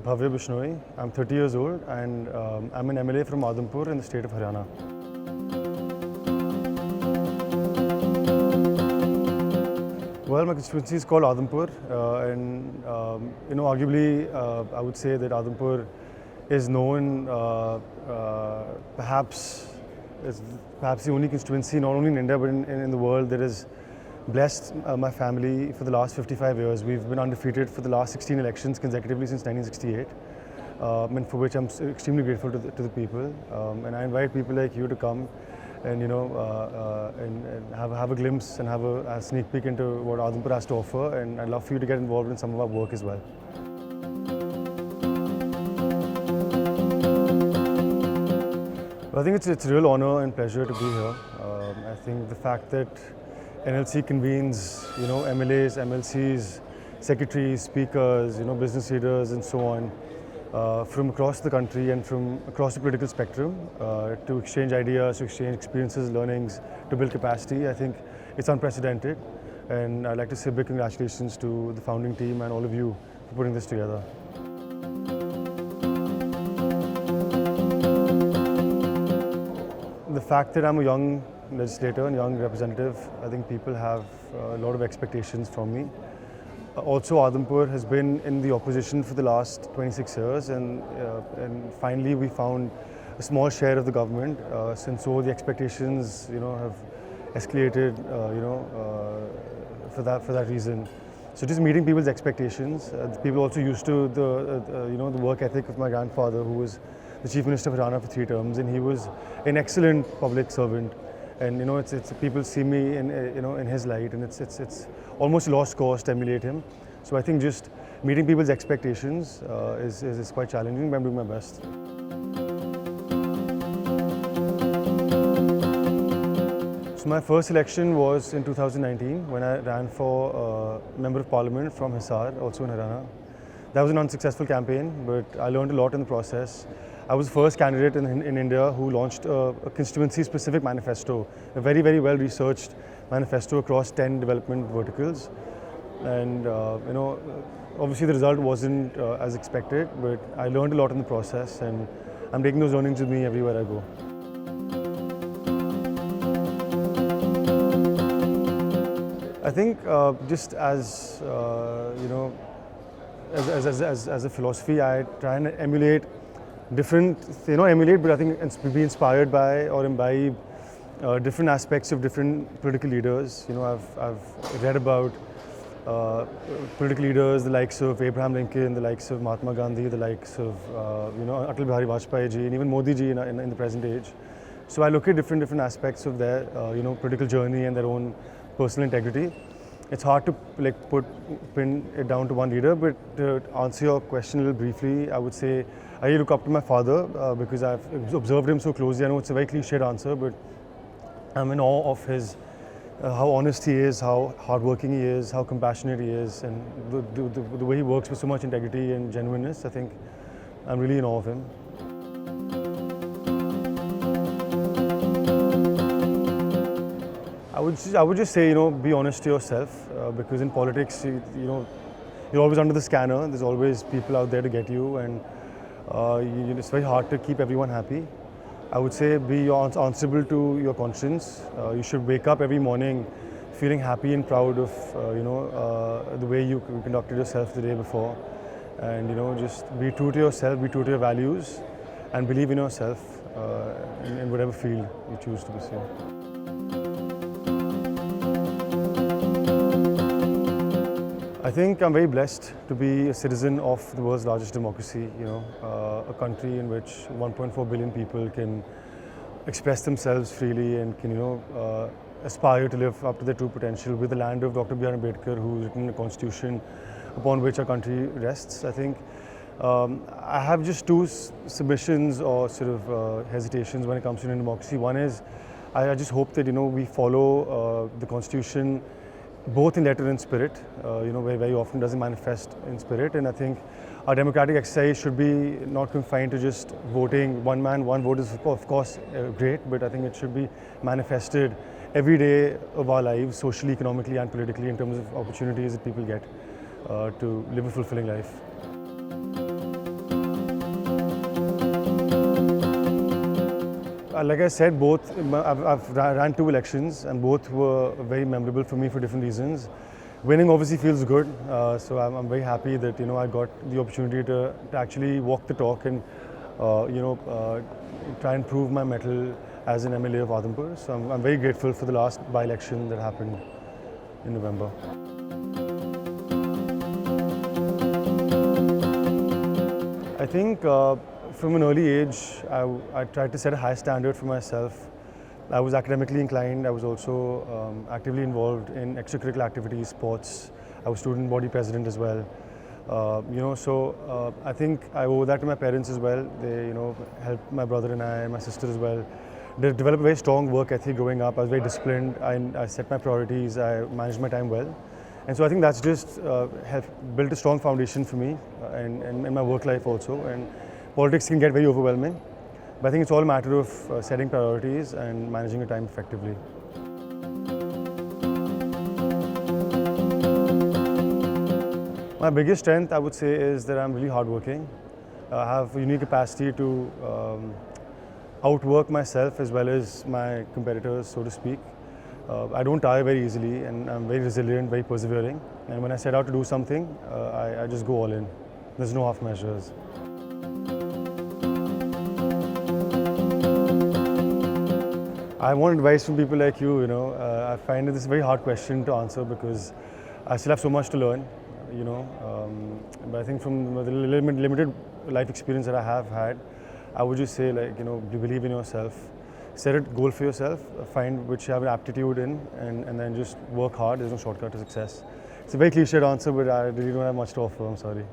Bhavya Bishnoi. I'm 30 years old and I'm an MLA from Adhampur in the state of Haryana. Well, my constituency is called Adhampur and arguably I would say that Adhampur is known perhaps the only constituency not only in India but in the world that has blessed my family for the last 55 years. We've been undefeated for the last 16 elections consecutively since 1968, and for which I'm extremely grateful to the people. And I invite people like you to come and and have a glimpse and have a sneak peek into what Adhampur has to offer. And I'd love for you to get involved in some of our work as well. I think it's a real honor and pleasure to be here. I think the fact that NLC convenes, MLAs, MLCs, secretaries, speakers, business leaders and so on from across the country and from across the political spectrum to exchange ideas, to exchange experiences, learnings, to build capacity. I think it's unprecedented, and I'd like to say big congratulations to the founding team and all of you for putting this together. The fact that I'm a young legislator and young representative, I think people have a lot of expectations from me. Also, Adhampur has been in the opposition for the last 26 years and finally we found a small share of the government. Since so the expectations have escalated for that reason. So just meeting people's expectations. People also used to the work ethic of my grandfather, who was the Chief Minister of Haryana for 3 terms, and he was an excellent public servant. And it's people see me in his light, and it's almost a lost cause to emulate him. So I think just meeting people's expectations is quite challenging, but I'm doing my best. So my first election was in 2019 when I ran for Member of Parliament from Hisar, also in Haryana. That was an unsuccessful campaign, but I learned a lot in the process. I was the first candidate in India who launched a constituency-specific manifesto, a very, very well-researched manifesto across 10 development verticals. And obviously the result wasn't as expected, but I learned a lot in the process, and I'm taking those learnings with me everywhere I go. I think just as as a philosophy, I try and emulate different, but I think be inspired by or imbibe different aspects of different political leaders. I've read about political leaders, the likes of Abraham Lincoln, the likes of Mahatma Gandhi, the likes of Atal Bihari Vajpayee ji, and even Modi ji in the present age. So I look at different aspects of their political journey and their own personal integrity. It's hard to pin it down to one leader, but to answer your question a little briefly, I would say I look up to my father because I've observed him so closely. I know it's a very cliched answer, but I'm in awe of his, how honest he is, how hardworking he is, how compassionate he is, and the way he works with so much integrity and genuineness. I think I'm really in awe of him. I would just say, be honest to yourself, because in politics, you're always under the scanner. There's always people out there to get you, and it's very hard to keep everyone happy. I would say be answerable to your conscience. You should wake up every morning feeling happy and proud of the way you conducted yourself the day before, and just be true to yourself, be true to your values, and believe in yourself in whatever field you choose to pursue. I think I'm very blessed to be a citizen of the world's largest democracy, a country in which 1.4 billion people can express themselves freely and can, aspire to live up to their true potential with the land of Dr. B.R. Ambedkar, who's written a constitution upon which our country rests. I think I have just 2 submissions or sort of hesitations when it comes to Indian democracy. One is, I just hope that, we follow the constitution both in letter and spirit, where very often doesn't manifest in spirit. And I think our democratic exercise should be not confined to just voting. One man, one vote is of course great, but I think it should be manifested every day of our lives, socially, economically and politically, in terms of opportunities that people get to live a fulfilling life. Like I said, both I've ran 2 elections, and both were very memorable for me for different reasons. Winning obviously feels good, so I'm very happy that I got the opportunity to actually walk the talk and try and prove my mettle as an MLA of Adhampur. So I'm very grateful for the last by-election that happened in November. I think from an early age, I tried to set a high standard for myself. I was academically inclined. I was also actively involved in extracurricular activities, sports. I was student body president as well. So I think I owe that to my parents as well. They, helped my brother and I, my sister as well. They developed a very strong work ethic growing up. I was very disciplined. I set my priorities. I managed my time well. And so I think that's just built a strong foundation for me and in my work life also. And politics can get very overwhelming, but I think it's all a matter of setting priorities and managing your time effectively. My biggest strength, I would say, is that I'm really hardworking. I have a unique capacity to outwork myself as well as my competitors, so to speak. I don't tire very easily, and I'm very resilient, very persevering. And when I set out to do something, I just go all in. There's no half measures. I want advice from people like you. I find this a very hard question to answer because I still have so much to learn. But I think from the limited life experience that I have had, I would just say, believe in yourself. Set a goal for yourself, find which you have an aptitude in, and then just work hard. There's no shortcut to success. It's a very cliched answer, but I really don't have much to offer. I'm sorry.